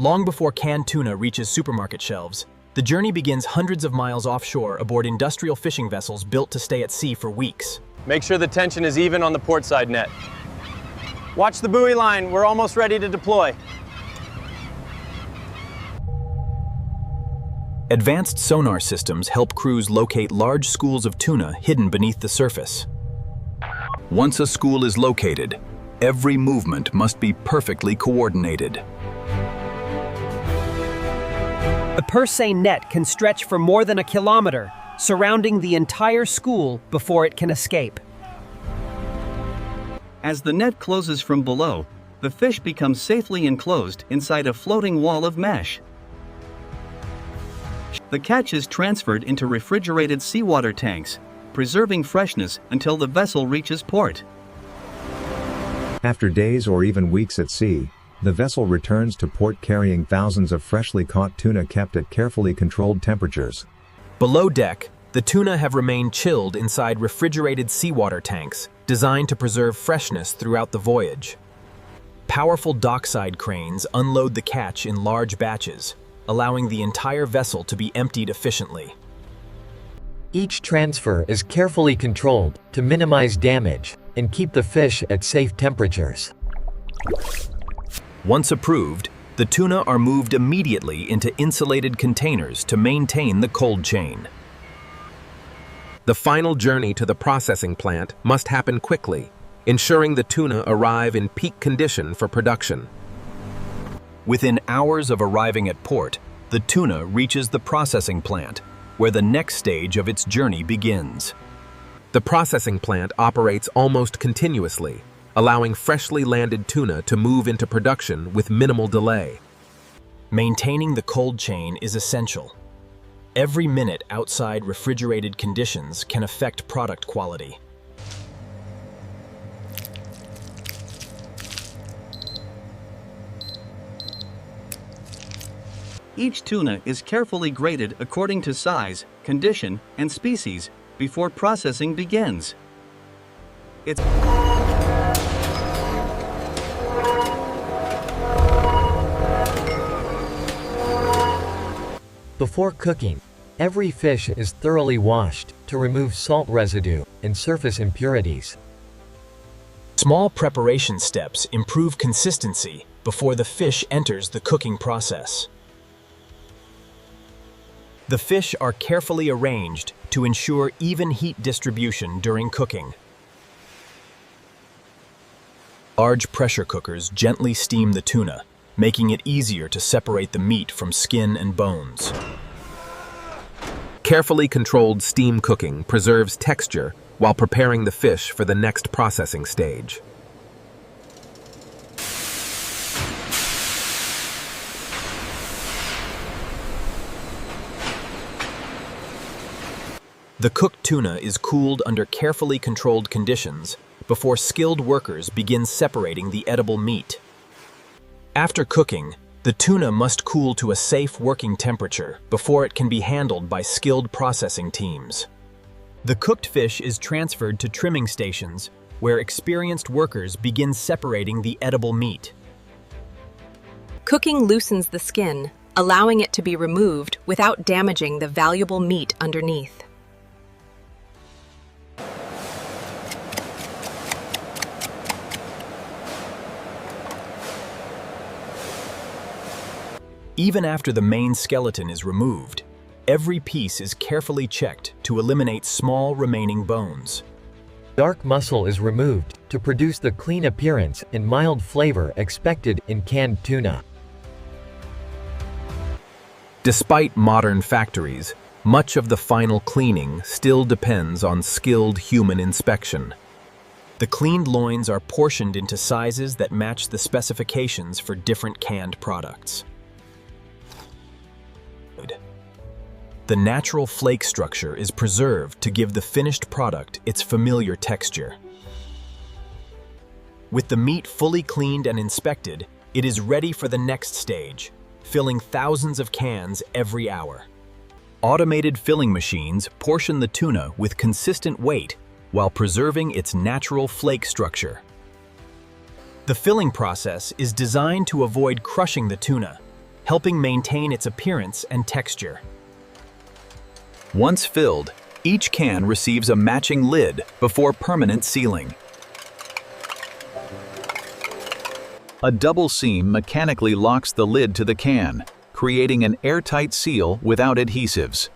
Long before canned tuna reaches supermarket shelves, the journey begins hundreds of miles offshore aboard industrial fishing vessels built to stay at sea for weeks. Make sure the tension is even on the port side net. Watch the buoy line, we're almost ready to deploy. Advanced sonar systems help crews locate large schools of tuna hidden beneath the surface. Once a school is located, every movement must be perfectly coordinated. A per se net can stretch for more than a kilometer, surrounding the entire school before it can escape. As the net closes from below, the fish becomes safely enclosed inside a floating wall of mesh. The catch is transferred into refrigerated seawater tanks, preserving freshness until the vessel reaches port. After days or even weeks at sea, the vessel returns to port carrying thousands of freshly caught tuna kept at carefully controlled temperatures. Below deck, the tuna have remained chilled inside refrigerated seawater tanks, designed to preserve freshness throughout the voyage. Powerful dockside cranes unload the catch in large batches, allowing the entire vessel to be emptied efficiently. Each transfer is carefully controlled to minimize damage and keep the fish at safe temperatures. Once approved, the tuna are moved immediately into insulated containers to maintain the cold chain. The final journey to the processing plant must happen quickly, ensuring the tuna arrive in peak condition for production. Within hours of arriving at port, the tuna reaches the processing plant, where the next stage of its journey begins. The processing plant operates almost continuously, allowing freshly landed tuna to move into production with minimal delay. Maintaining the cold chain is essential. Every minute outside refrigerated conditions can affect product quality. Each tuna is carefully graded according to size, condition, and species before processing begins. Before cooking, every fish is thoroughly washed to remove salt residue and surface impurities. Small preparation steps improve consistency before the fish enters the cooking process. The fish are carefully arranged to ensure even heat distribution during cooking. Large pressure cookers gently steam the tuna, making it easier to separate the meat from skin and bones. Carefully controlled steam cooking preserves texture while preparing the fish for the next processing stage. The cooked tuna is cooled under carefully controlled conditions before skilled workers begin separating the edible meat. After cooking, the tuna must cool to a safe working temperature before it can be handled by skilled processing teams. The cooked fish is transferred to trimming stations where experienced workers begin separating the edible meat. Cooking loosens the skin, allowing it to be removed without damaging the valuable meat underneath. Even after the main skeleton is removed, every piece is carefully checked to eliminate small remaining bones. Dark muscle is removed to produce the clean appearance and mild flavor expected in canned tuna. Despite modern factories, much of the final cleaning still depends on skilled human inspection. The cleaned loins are portioned into sizes that match the specifications for different canned products. The natural flake structure is preserved to give the finished product its familiar texture. With the meat fully cleaned and inspected, it is ready for the next stage, filling thousands of cans every hour. Automated filling machines portion the tuna with consistent weight while preserving its natural flake structure. The filling process is designed to avoid crushing the tuna, helping maintain its appearance and texture. Once filled, each can receives a matching lid before permanent sealing. A double seam mechanically locks the lid to the can, creating an airtight seal without adhesives.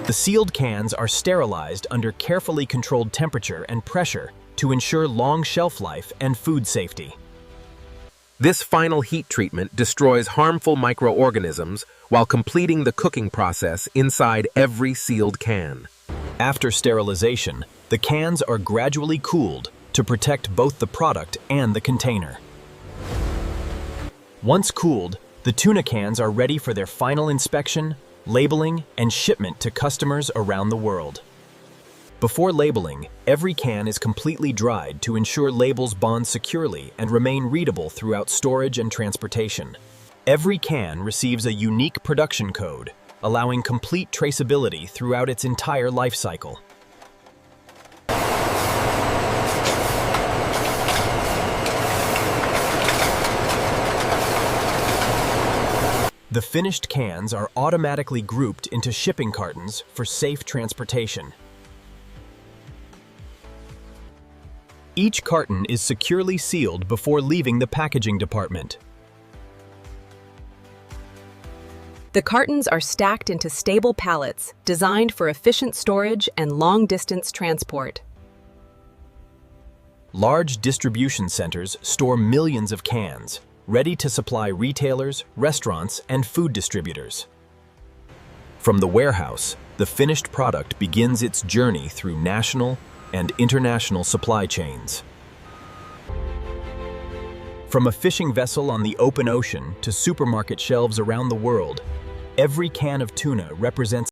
The sealed cans are sterilized under carefully controlled temperature and pressure to ensure long shelf life and food safety. This final heat treatment destroys harmful microorganisms while completing the cooking process inside every sealed can. After sterilization, the cans are gradually cooled to protect both the product and the container. Once cooled, the tuna cans are ready for their final inspection, labeling, and shipment to customers around the world. Before labeling, every can is completely dried to ensure labels bond securely and remain readable throughout storage and transportation. Every can receives a unique production code, allowing complete traceability throughout its entire life cycle. The finished cans are automatically grouped into shipping cartons for safe transportation. Each carton is securely sealed before leaving the packaging department. The cartons are stacked into stable pallets designed for efficient storage and long-distance transport. Large distribution centers store millions of cans, ready to supply retailers, restaurants, and food distributors. From the warehouse, the finished product begins its journey through national and international supply chains. From a fishing vessel on the open ocean to supermarket shelves around the world, every can of tuna represents